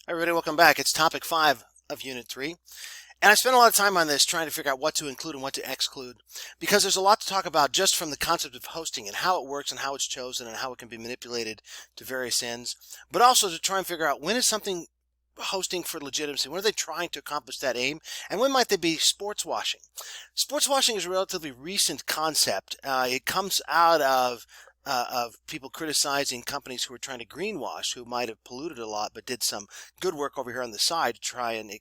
Hi, everybody, welcome back. It's topic 5 of Unit 3. And I spent a lot of time on this trying to figure out what to include and what to exclude because there's a lot to talk about just from the concept of hosting and how it works and how it's chosen and how it can be manipulated to various ends, but also to try and figure out when is something hosting for legitimacy? When are they trying to accomplish that aim? And when might they be sports washing? Sports washing is a relatively recent concept. It comes out of people criticizing companies who were trying to greenwash, who might have polluted a lot, but did some good work over here on the side to try and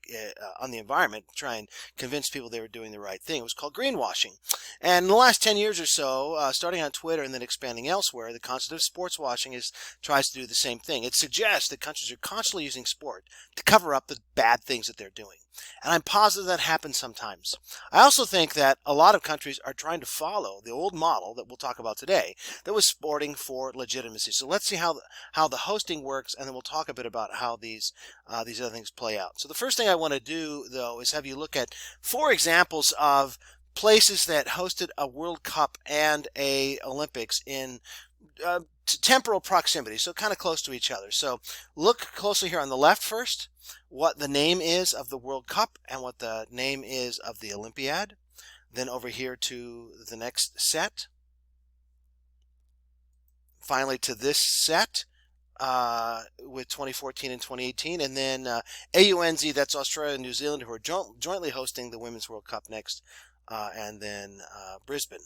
on the environment, try and convince people they were doing the right thing. It was called greenwashing. And in the last 10 years or so, starting on Twitter and then expanding elsewhere, the concept of sports washing tries to do the same thing. It suggests that countries are constantly using sport to cover up the bad things that they're doing. And I'm positive that happens sometimes. I also think that a lot of countries are trying to follow the old model that we'll talk about today that was sporting for legitimacy. So let's see how the hosting works, and then we'll talk a bit about how these other things play out. So the first thing I want to do, though, is have you look at 4 examples of places that hosted a World Cup and a Olympics in temporal proximity, so kind of close to each other. So look closely here on the left first, what the name is of the World Cup and what the name is of the Olympiad. Then over here to the next set. Finally to this set with 2014 and 2018. And then AUNZ, that's Australia and New Zealand, who are jointly hosting the Women's World Cup next. And then Brisbane.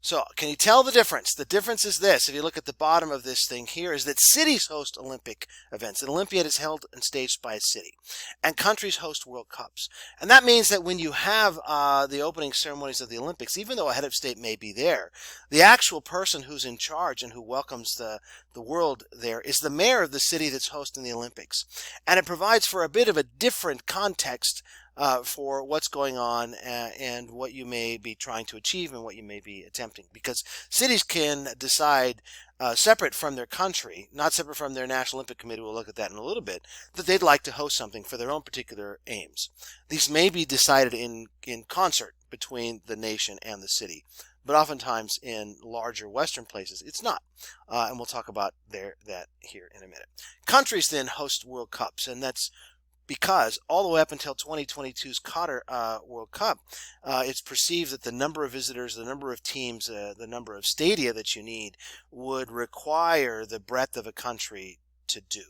So can you tell the difference? The difference is this. If you look at the bottom of this thing here, is that cities host Olympic events. An Olympiad is held and staged by a city. And countries host World Cups. And that means that when you have the opening ceremonies of the Olympics, even though a head of state may be there, the actual person who's in charge and who welcomes the world there is the mayor of the city that's hosting the Olympics. And it provides for a bit of a different context for what's going on and what you may be trying to achieve and what you may be attempting. Because cities can decide separate from their country, not separate from their National Olympic Committee, we'll look at that in a little bit, that they'd like to host something for their own particular aims. These may be decided in concert between the nation and the city. But oftentimes in larger Western places, it's not. And we'll talk about that here in a minute. Countries then host World Cups, and that's because all the way up until 2022's Qatar World Cup, it's perceived that the number of visitors, the number of teams, the number of stadia that you need would require the breadth of a country to do.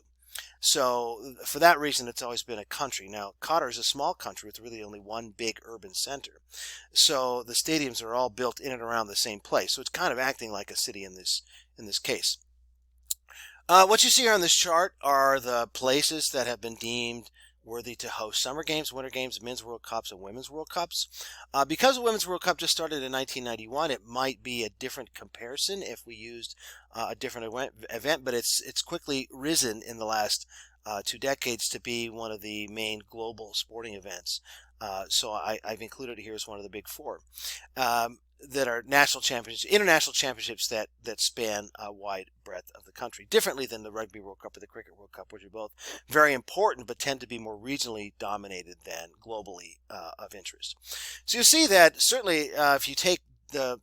So for that reason, it's always been a country. Now, Qatar is a small country with really only one big urban center. So the stadiums are all built in and around the same place. So it's kind of acting like a city in this case. What you see here on this chart are the places that have been deemed worthy to host Summer Games, Winter Games, Men's World Cups, and Women's World Cups. Because the Women's World Cup just started in 1991, it might be a different comparison if we used a different event, but it's quickly risen in the last 2 decades to be one of the main global sporting events. So I've included it here as one of the big 4. That are national championships, international championships that span a wide breadth of the country, differently than the Rugby World Cup or the Cricket World Cup, which are both very important but tend to be more regionally dominated than globally of interest. So you see that certainly if you take the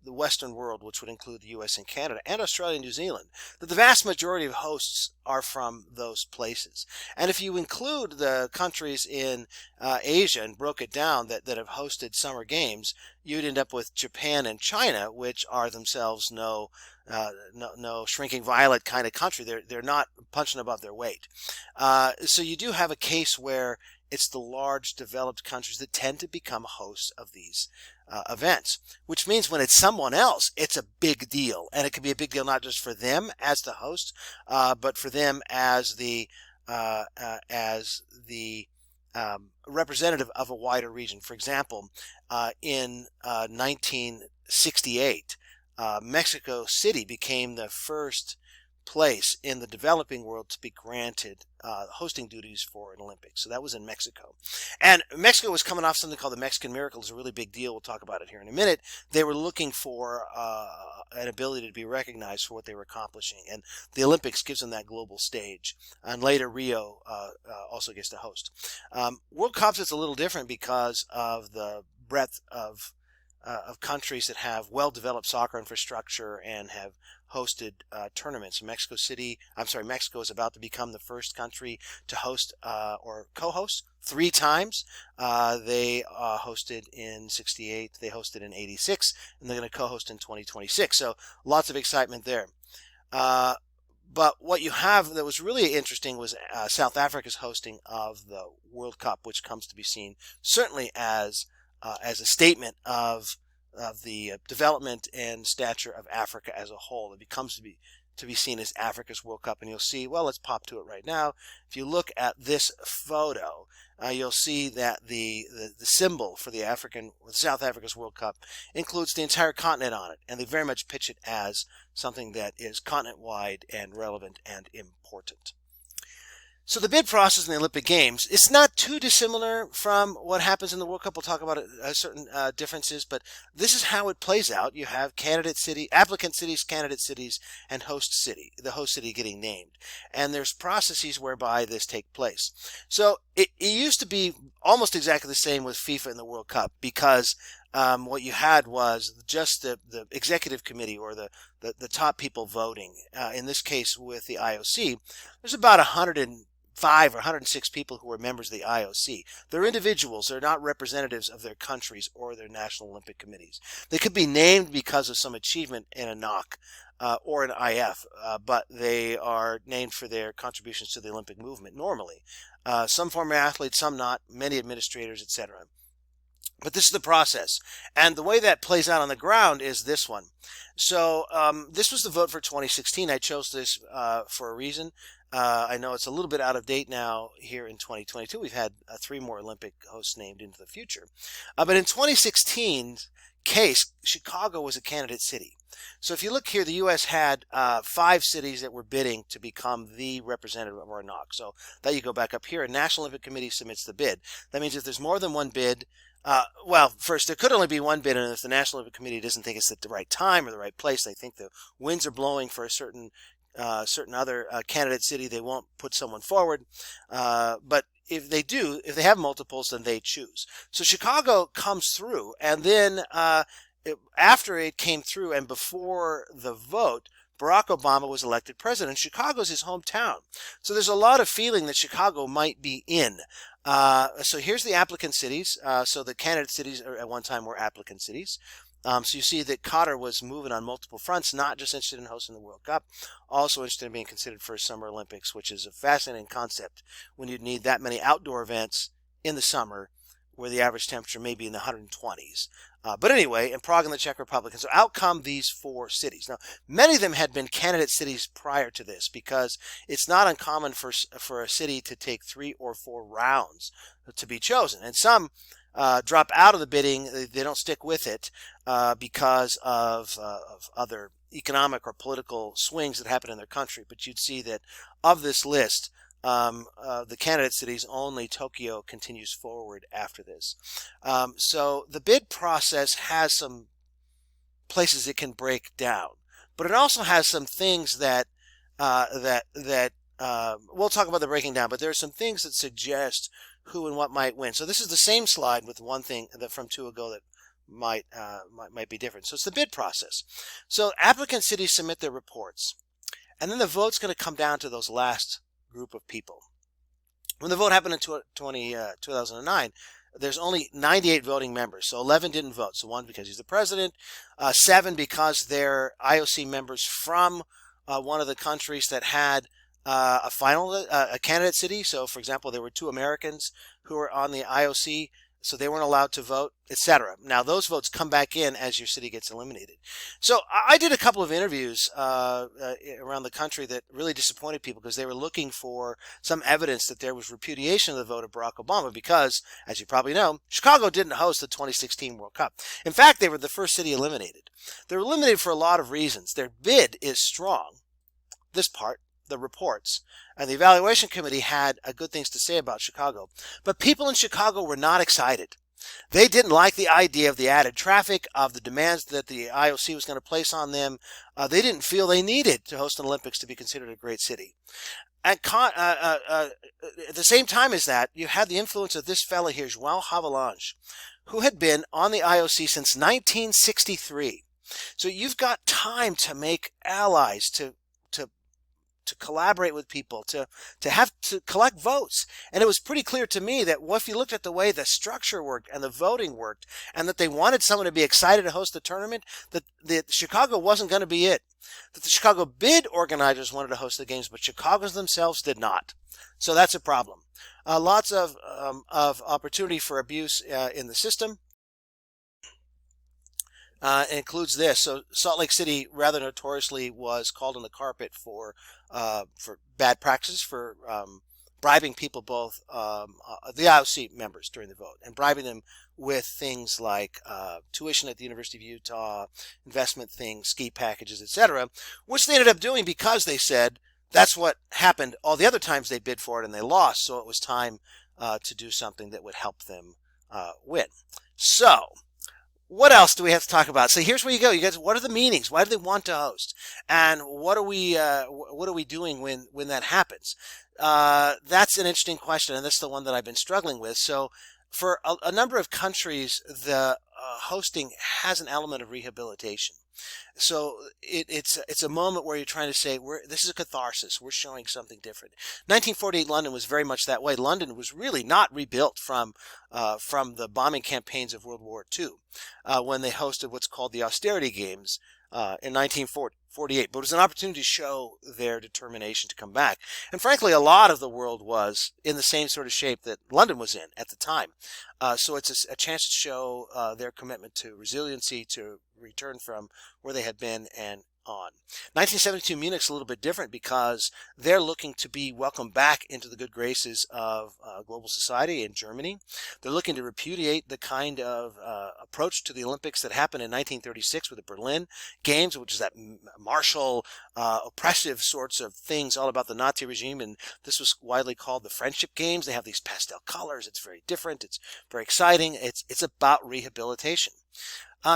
Western world, which would include the U.S. and Canada and Australia and New Zealand, that the vast majority of hosts are from those places. And if you include the countries in Asia and broke it down that have hosted Summer Games, you'd end up with Japan and China, which are themselves no shrinking violet kind of country. They're not punching above their weight. So you do have a case where it's the large developed countries that tend to become hosts of these events, which means when it's someone else, it's a big deal. And it can be a big deal not just for them as the host, but for them as the representative of a wider region. For example, in 1968, Mexico City became the first place in the developing world to be granted hosting duties for an Olympics. So that was in Mexico. And Mexico was coming off something called the Mexican Miracle. It's a really big deal. We'll talk about it here in a minute. They were looking for an ability to be recognized for what they were accomplishing. And the Olympics gives them that global stage. And later Rio also gets to host. World Cups is a little different because of the breadth of of countries that have well-developed soccer infrastructure and have hosted tournaments. Mexico is about to become the first country to host or co-host 3 times. They hosted in '68, they hosted in '86, and they're going to co-host in 2026. So lots of excitement there. But what you have that was really interesting was South Africa's hosting of the World Cup, which comes to be seen certainly as a statement of the development and stature of Africa as a whole. It becomes to be seen as Africa's World Cup, and you'll see. Well, let's pop to it right now. If you look at this photo, you'll see that the symbol for the South Africa's World Cup includes the entire continent on it, and they very much pitch it as something that is continent-wide and relevant and important. So the bid process in the Olympic Games, it's not too dissimilar from what happens in the World Cup. We'll talk about certain differences, but this is how it plays out. You have applicant cities, candidate cities, and host city, the host city getting named. And there's processes whereby this take place. So it used to be almost exactly the same with FIFA and the World Cup, because what you had was just the executive committee or the top people voting. In this case with the IOC, there's about 105 or 106 people who are members of the IOC. They're individuals. They're not representatives of their countries or their national Olympic committees. They could be named because of some achievement in a NOC or an IF, but they are named for their contributions to the Olympic movement normally. Some former athletes, some not, many administrators, etc. But this is the process. And the way that plays out on the ground is this one. So this was the vote for 2016. I chose this for a reason. I know it's a little bit out of date now here in 2022. We've had 3 more Olympic hosts named into the future. But in 2016's case, Chicago was a candidate city. So if you look here, the U.S. had 5 cities that were bidding to become the representative of our NOC. So that you go back up here, a National Olympic Committee submits the bid. That means if there's more than one bid, well, first, there could only be one bid, and if the National Olympic Committee doesn't think it's at the right time or the right place, they think the winds are blowing for a certain other candidate city, they won't put someone forward. But if they do, if they have multiples, then they choose. So Chicago comes through, and then after it came through and before the vote, Barack Obama was elected president. Chicago's his hometown. So there's a lot of feeling that Chicago might be in. So here's the applicant cities. So the candidate cities at one time were applicant cities. So you see that Qatar was moving on multiple fronts, not just interested in hosting the World Cup, also interested in being considered for a Summer Olympics, which is a fascinating concept when you need that many outdoor events in the summer where the average temperature may be in the 120s. But anyway, in Prague and the Czech Republic. So out come these 4 cities. Now, many of them had been candidate cities prior to this, because it's not uncommon for a city to take 3 or 4 rounds to be chosen. And some drop out of the bidding. They don't stick with it because of other economic or political swings that happen in their country. But you'd see that of this list, the candidate cities, only Tokyo continues forward after this. So the bid process has some places it can break down, but it also has some things that we'll talk about the breaking down. But there are some things that suggest who and what might win. So this is the same slide with one thing that from 2 ago that might be different. So it's the bid process. So applicant cities submit their reports, and then the vote's going to come down to those last group of people. When the vote happened in 2009, there's only 98 voting members. So 11 didn't vote. So 1 because he's the president, 7 because they're IOC members from one of the countries that had a candidate city. So for example, there were 2 Americans who were on the IOC, so they weren't allowed to vote, etc. Now those votes come back in as your city gets eliminated. So I did a couple of interviews around the country that really disappointed people, because they were looking for some evidence that there was repudiation of the vote of Barack Obama, because, as you probably know, Chicago didn't host the 2016 World Cup. In fact, they were the first city eliminated. They were eliminated for a lot of reasons. Their bid is strong. This part, the reports, and the evaluation committee had good things to say about Chicago, but people in Chicago were not excited. They didn't like the idea of the added traffic, of the demands that the IOC was going to place on them. They didn't feel they needed to host an Olympics to be considered a great city. At the same time as that, you had the influence of this fella here, João Havelange, who had been on the IOC since 1963. So you've got time to make allies, to collaborate with people, to have to collect votes. And it was pretty clear to me that if you looked at the way the structure worked and the voting worked, and that they wanted someone to be excited to host the tournament, that Chicago wasn't going to be it. That the Chicago bid organizers wanted to host the games, but Chicago's themselves did not. So that's a problem. Lots of opportunity for abuse in the system. Includes this. So Salt Lake City rather notoriously was called on the carpet for bad practices, for bribing people, both the IOC members during the vote, and bribing them with things like tuition at the University of Utah, investment things, ski packages, etc., which they ended up doing because they said that's what happened all the other times they bid for it and they lost. So it was time to do something that would help them win. So what else do we have to talk about? So here's where you go. You guys, what are the meanings? Why do they want to host? And what are we doing when that happens? That's an interesting question, and that's the one that I've been struggling with. So for a number of countries, the hosting has an element of rehabilitation. So it's a moment where you're trying to say, this is a catharsis. We're showing something different. 1948 London was very much that way. London was really not rebuilt from the bombing campaigns of World War II when they hosted what's called the Austerity Games in 1948. But it was an opportunity to show their determination to come back. And frankly, a lot of the world was in the same sort of shape that London was in at the time. So it's a chance to show their commitment to resiliency, to return from where they had been and on. 1972 Munich's a little bit different because they're looking to be welcomed back into the good graces of global society in Germany. They're looking to repudiate the kind of approach to the Olympics that happened in 1936 with the Berlin Games, which is that martial, oppressive sorts of things all about the Nazi regime, and this was widely called the Friendship Games. They have these pastel colors. It's very different. It's very exciting. It's about rehabilitation.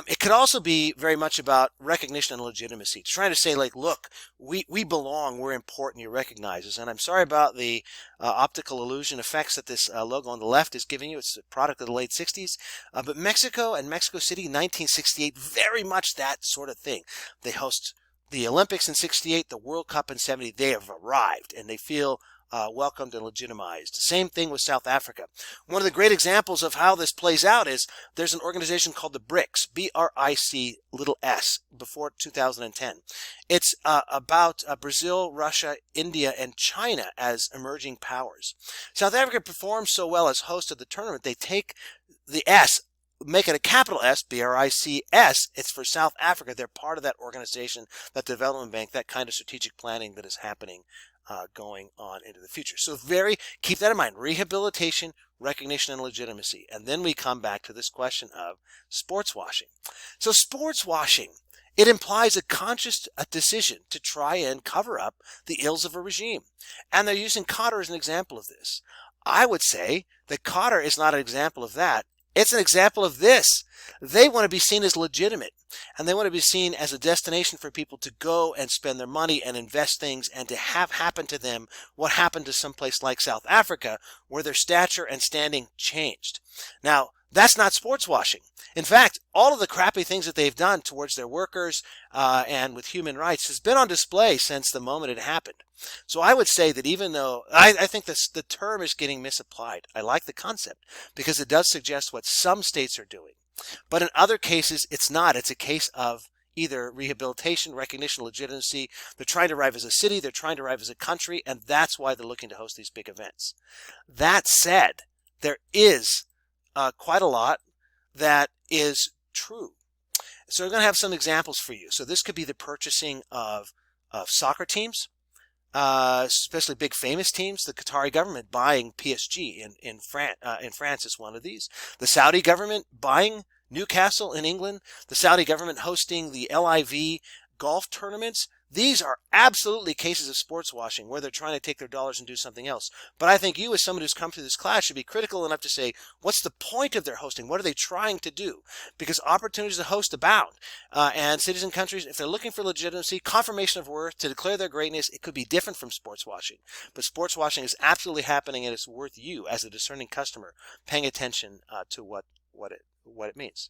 It could also be very much about recognition and legitimacy. It's trying to say, like, look, we belong, we're important, you recognize us. And I'm sorry about the optical illusion effects that this logo on the left is giving you. It's a product of the late 60s. But Mexico and Mexico City, 1968, very much that sort of thing. They host the Olympics in 68, the World Cup in 70. They have arrived, and they feel welcomed and legitimized. Same thing with South Africa. One of the great examples of how this plays out is there's an organization called the BRICS, B-R-I-C-S, before 2010. It's about Brazil, Russia, India, and China as emerging powers. South Africa performs so well as host of the tournament, they take the S, make it a capital S, B-R-I-C-S. It's for South Africa. They're part of that organization, that development bank, that kind of strategic planning that is happening going on into the future. So keep that in mind. Rehabilitation, recognition, and legitimacy. And then we come back to this question of sports washing. So sports washing, it implies a conscious decision to try and cover up the ills of a regime. And they're using Qatar as an example of this. I would say that Qatar is not an example of that. It's an example of this. They want to be seen as legitimate, and they want to be seen as a destination for people to go and spend their money and invest things, and to have happen to them what happened to some place like South Africa, where their stature and standing changed. Now, that's not sports washing. In fact, all of the crappy things that they've done towards their workers and with human rights has been on display since the moment it happened. So I would say that even though I think the term is getting misapplied, I like the concept because it does suggest what some states are doing. But in other cases, it's not. It's a case of either rehabilitation, recognition, legitimacy. They're trying to arrive as a city. They're trying to arrive as a country. And that's why they're looking to host these big events. That said, there is quite a lot that is true. So we're going to have some examples for you. So this could be the purchasing of soccer teams, especially big famous teams. The Qatari government buying PSG in France is one of these. The Saudi government buying Newcastle in England. The Saudi government hosting the LIV golf tournaments. These are absolutely cases of sports washing where they're trying to take their dollars and do something else. But I think you, as someone who's come through this class, should be critical enough to say, what's the point of their hosting? What are they trying to do? Because opportunities to host abound. And cities and countries, if they're looking for legitimacy, confirmation of worth, to declare their greatness, it could be different from sports washing. But sports washing is absolutely happening, and it's worth you, as a discerning customer, paying attention to what what it means.